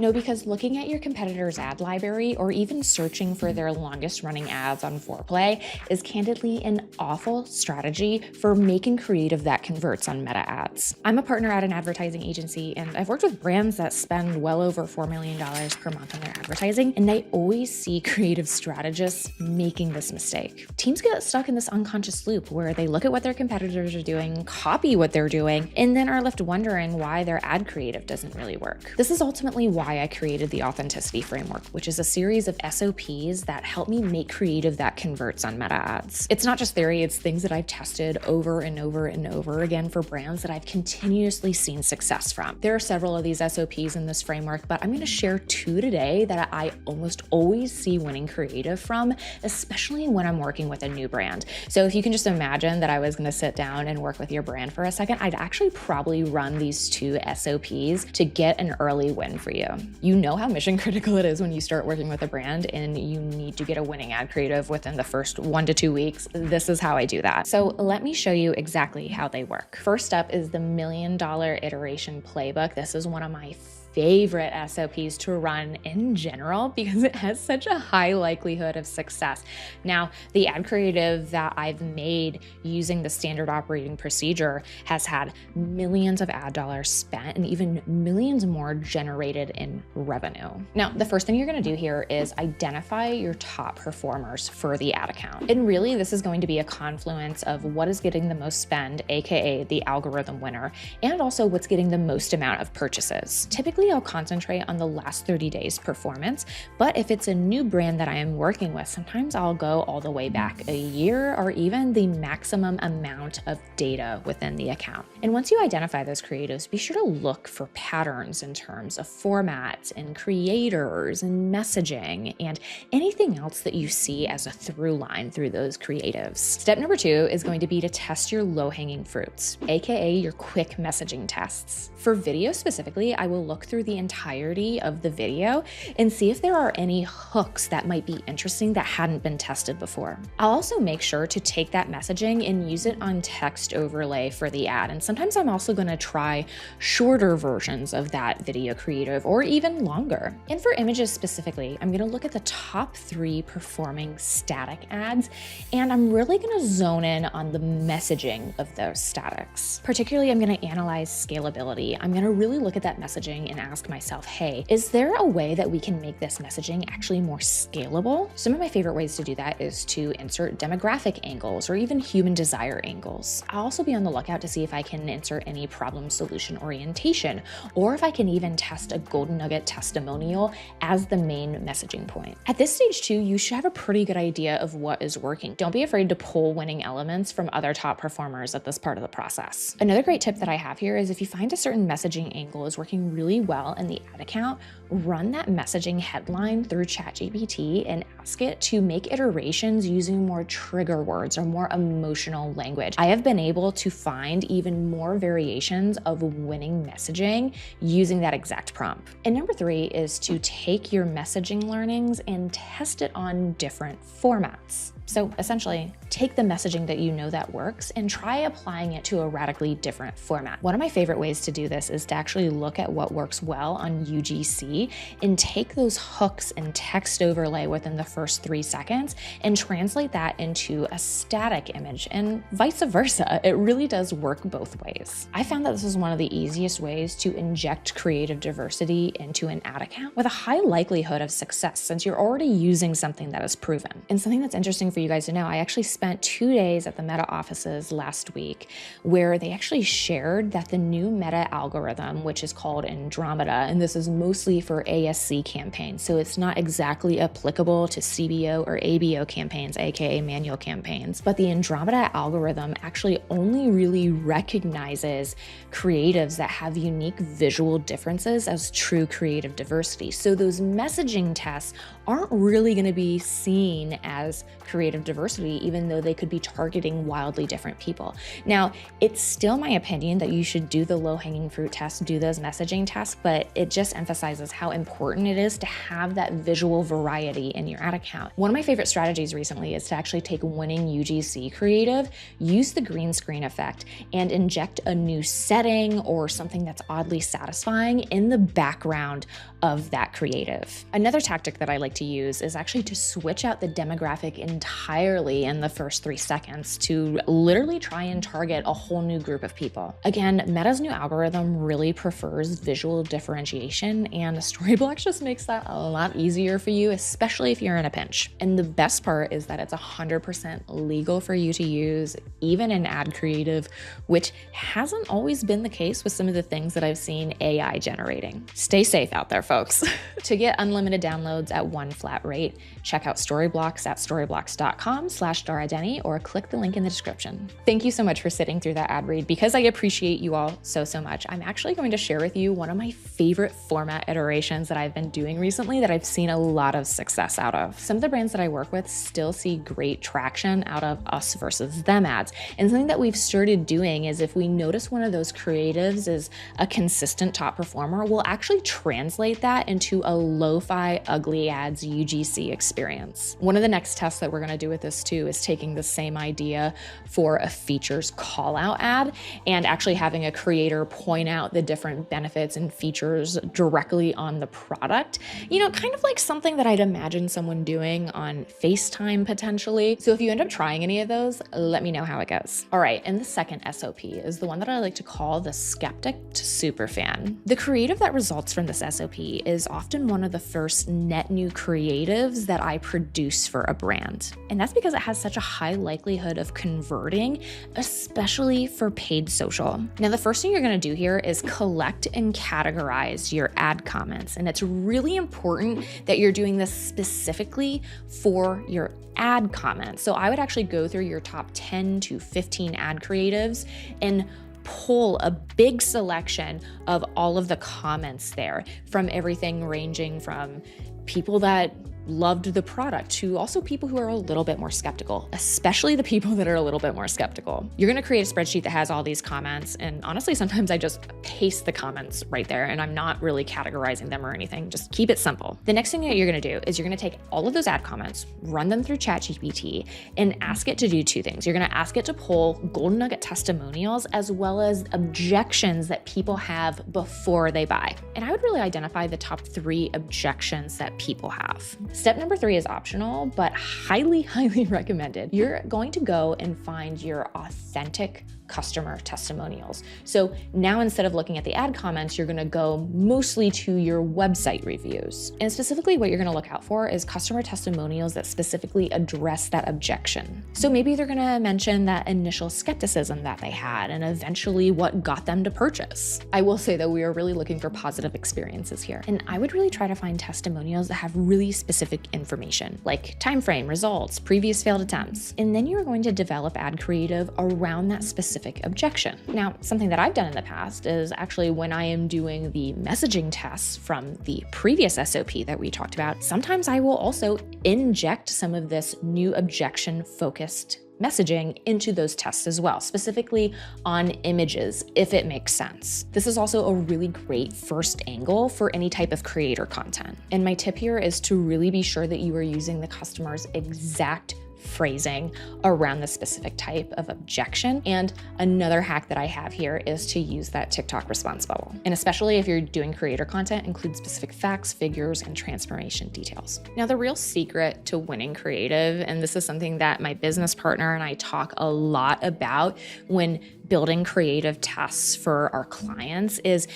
No, because looking at your competitor's ad library or even searching for their longest running ads on Foreplay is candidly an awful strategy for making creative that converts on Meta ads. I'm a partner at an advertising agency, and I've worked with brands that spend well over $4 million per month on their advertising, and I always see creative strategists making this mistake. Teams get stuck in this unconscious loop where they look at what their competitors are doing, copy what they're doing, and then are left wondering why their ad creative doesn't really work. This is ultimately why I created the Authenticity Framework, which is a series of SOPs that help me make creative that converts on Meta ads. It's not just theory, it's things that I've tested over and over and over again for brands that I've continuously seen success from. There are several of these SOPs in this framework, but I'm going to share two today that I almost always see winning creative from, especially when I'm working with a new brand. So if you can just imagine that I was going to sit down and work with your brand for a second, I'd actually probably run these two SOPs to get an early win for you. You know how mission critical it is when you start working with a brand and you need to get a winning ad creative within the first 1 to 2 weeks. This is how I do that. So let me show you exactly how they work. First up is the $1 Million Iteration Playbook. This is one of my favorite SOPs to run in general because it has such a high likelihood of success. Now, the ad creative that I've made using the standard operating procedure has had millions of ad dollars spent and even millions more generated in revenue. Now, the first thing you're going to do here is identify your top performers for the ad account. And really, this is going to be a confluence of what is getting the most spend, aka the algorithm winner, and also what's getting the most amount of purchases. Typically, I'll concentrate on the last 30 days performance, but if it's a new brand that I am working with, sometimes I'll go all the way back a year or even the maximum amount of data within the account. And once you identify those creatives, be sure to look for patterns in terms of formats and creators and messaging and anything else that you see as a through line through those creatives. Step number 2 is going to be to test your low-hanging fruits, aka your quick messaging tests. For video specifically, I will look through the entirety of the video and see if there are any hooks that might be interesting that hadn't been tested before. I'll also make sure to take that messaging and use it on text overlay for the ad. And sometimes I'm also going to try shorter versions of that video creative or even longer. And for images specifically, I'm going to look at the top 3 performing static ads, and I'm really going to zone in on the messaging of those statics. Particularly, I'm going to analyze scalability. I'm going to really look at that messaging and ask myself, hey, is there a way that we can make this messaging actually more scalable? Some of my favorite ways to do that is to insert demographic angles or even human desire angles. I'll also be on the lookout to see if I can insert any problem solution orientation, or if I can even test a golden nugget testimonial as the main messaging point. At this stage too, you should have a pretty good idea of what is working. Don't be afraid to pull winning elements from other top performers at this part of the process. Another great tip that I have here is if you find a certain messaging angle is working really well in the ad account, run that messaging headline through ChatGPT and ask it to make iterations using more trigger words or more emotional language. I have been able to find even more variations of winning messaging using that exact prompt. And number 3 is to take your messaging learnings and test it on different formats. So essentially, take the messaging that you know that works and try applying it to a radically different format. One of my favorite ways to do this is to actually look at what works well on UGC and take those hooks and text overlay within the first 3 seconds and translate that into a static image and vice versa. It really does work both ways. I found that this is one of the easiest ways to inject creative diversity into an ad account with a high likelihood of success since you're already using something that is proven. And something that's interesting for you guys to know, I actually spent 2 days at the Meta offices last week where they actually shared that the new Meta algorithm, which is called Andromeda, and this is mostly for ASC campaigns, so it's not exactly applicable to CBO or ABO campaigns, aka manual campaigns, but the Andromeda algorithm actually only really recognizes creatives that have unique visual differences as true creative diversity. So those messaging tests aren't really going to be seen as creative creative diversity, even though they could be targeting wildly different people. Now, it's still my opinion that you should do the low-hanging fruit test, do those messaging tests, but it just emphasizes how important it is to have that visual variety in your ad account. One of my favorite strategies recently is to actually take winning UGC creative, use the green screen effect, and inject a new setting or something that's oddly satisfying in the background of that creative. Another tactic that I like to use is actually to switch out the demographic entirely in the first 3 seconds to literally try and target a whole new group of people. Again, Meta's new algorithm really prefers visual differentiation, and Storyblocks just makes that a lot easier for you, especially if you're in a pinch. And the best part is that it's 100% legal for you to use, even in ad creative, which hasn't always been the case with some of the things that I've seen AI generating. Stay safe out there, folks. To get unlimited downloads at one flat rate, check out Storyblocks at storyblocks.com/Dara Denney or click the link in the description. Thank you so much for sitting through that ad read. Because I appreciate you all so much, I'm actually going to share with you one of my favorite format iterations that I've been doing recently that I've seen a lot of success out of. Some of the brands that I work with still see great traction out of us versus them ads. And something that we've started doing is if we notice one of those creatives is a consistent top performer, we'll actually translate that into a lo-fi ugly ads UGC experience. One of the next tests that we're going to do with this too is taking the same idea for a features call out ad and actually having a creator point out the different benefits and features directly on the product. You know, kind of like something that I'd imagine someone doing on FaceTime potentially. So if you end up trying any of those, let me know how it goes. All right, and the second SOP is the one that I like to call the Skeptic to superfan. The creative that results from this SOP is often one of the first net new creatives that I produce for a brand. And that's because it has such a high likelihood of converting, especially for paid social. Now, the first thing you're gonna do here is collect and categorize your ad comments. And it's really important that you're doing this specifically for your ad comments. So I would actually go through your top 10 to 15 ad creatives and pull a big selection of all of the comments there, from everything ranging from people that loved the product to also people who are a little bit more skeptical, especially the people that are a little bit more skeptical. You're gonna create a spreadsheet that has all these comments, and honestly, sometimes I just paste the comments right there and I'm not really categorizing them or anything. Just keep it simple. The next thing that you're gonna do is you're gonna take all of those ad comments, run them through ChatGPT, and ask it to do 2 things. You're gonna ask it to pull golden nugget testimonials as well as objections that people have before they buy. And I would really identify the top 3 objections that people have. Step number 3 is optional, but highly recommended. You're going to go and find your authentic customer testimonials. So now instead of looking at the ad comments, you're gonna go mostly to your website reviews. And specifically what you're gonna look out for is customer testimonials that specifically address that objection. So maybe they're gonna mention that initial skepticism that they had and eventually what got them to purchase. I will say that we are really looking for positive experiences here. And I would really try to find testimonials that have really specific information, like time frame, results, previous failed attempts. And then you're going to develop ad creative around that specific objection. Now, something that I've done in the past is actually when I am doing the messaging tests from the previous SOP that we talked about, sometimes I will also inject some of this new objection-focused messaging into those tests as well, specifically on images, if it makes sense. This is also a really great first angle for any type of creator content. And my tip here is to really be sure that you are using the customer's exact phrasing around the specific type of objection. And another hack that I have here is to use that TikTok response bubble. And especially if you're doing creator content, include specific facts, figures, and transformation details. Now, the real secret to winning creative, and this is something that my business partner and I talk a lot about when building creative tests for our clients, is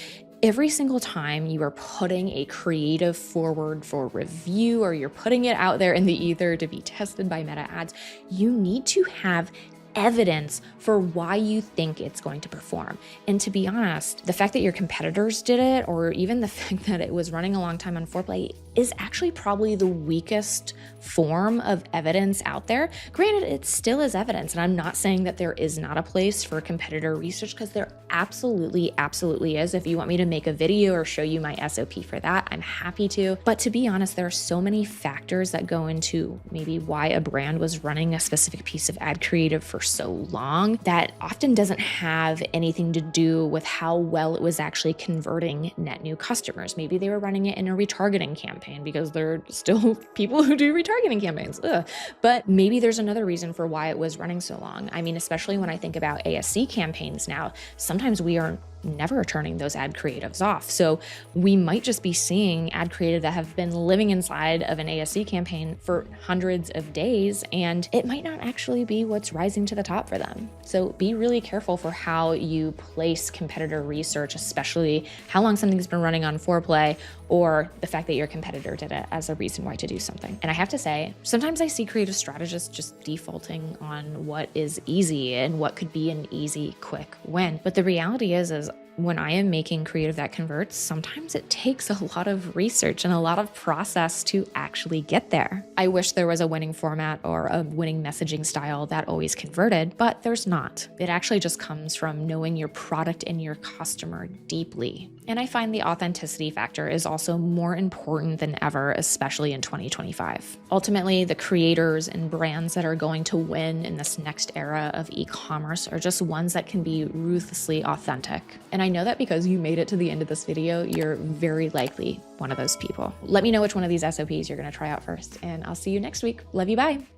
every single time you are putting a creative forward for review or you're putting it out there in the ether to be tested by Meta ads, you need to have evidence for why you think it's going to perform. And to be honest, the fact that your competitors did it, or even the fact that it was running a long time on foreplay, is actually probably the weakest form of evidence out there. Granted, it still is evidence, and I'm not saying that there is not a place for competitor research, because there absolutely, absolutely is. If you want me to make a video or show you my SOP for that, I'm happy to. But to be honest, there are so many factors that go into maybe why a brand was running a specific piece of ad creative for so long that often doesn't have anything to do with how well it was actually converting net new customers. Maybe they were running it in a retargeting campaign because there are still people who do retargeting campaigns. But maybe there's another reason for why it was running so long. I mean, especially when I think about ASC campaigns now, sometimes we are never turning those ad creatives off. So we might just be seeing ad creative that have been living inside of an ASC campaign for hundreds of days, and it might not actually be what's rising to the top for them. So be really careful for how you place competitor research, especially how long something's been running on foreplay or the fact that your competitor did it as a reason why to do something. And I have to say, sometimes I see creative strategists just defaulting on what is easy and what could be an easy, quick win. But the reality is when I am making creative that converts, sometimes it takes a lot of research and a lot of process to actually get there. I wish there was a winning format or a winning messaging style that always converted, but there's not. It actually just comes from knowing your product and your customer deeply. And I find the authenticity factor is also more important than ever, especially in 2025. Ultimately, the creators and brands that are going to win in this next era of e-commerce are just ones that can be ruthlessly authentic. And I know that because you made it to the end of this video, you're very likely one of those people. Let me know which one of these SOPs you're going to try out first, and I'll see you next week. Love you, bye.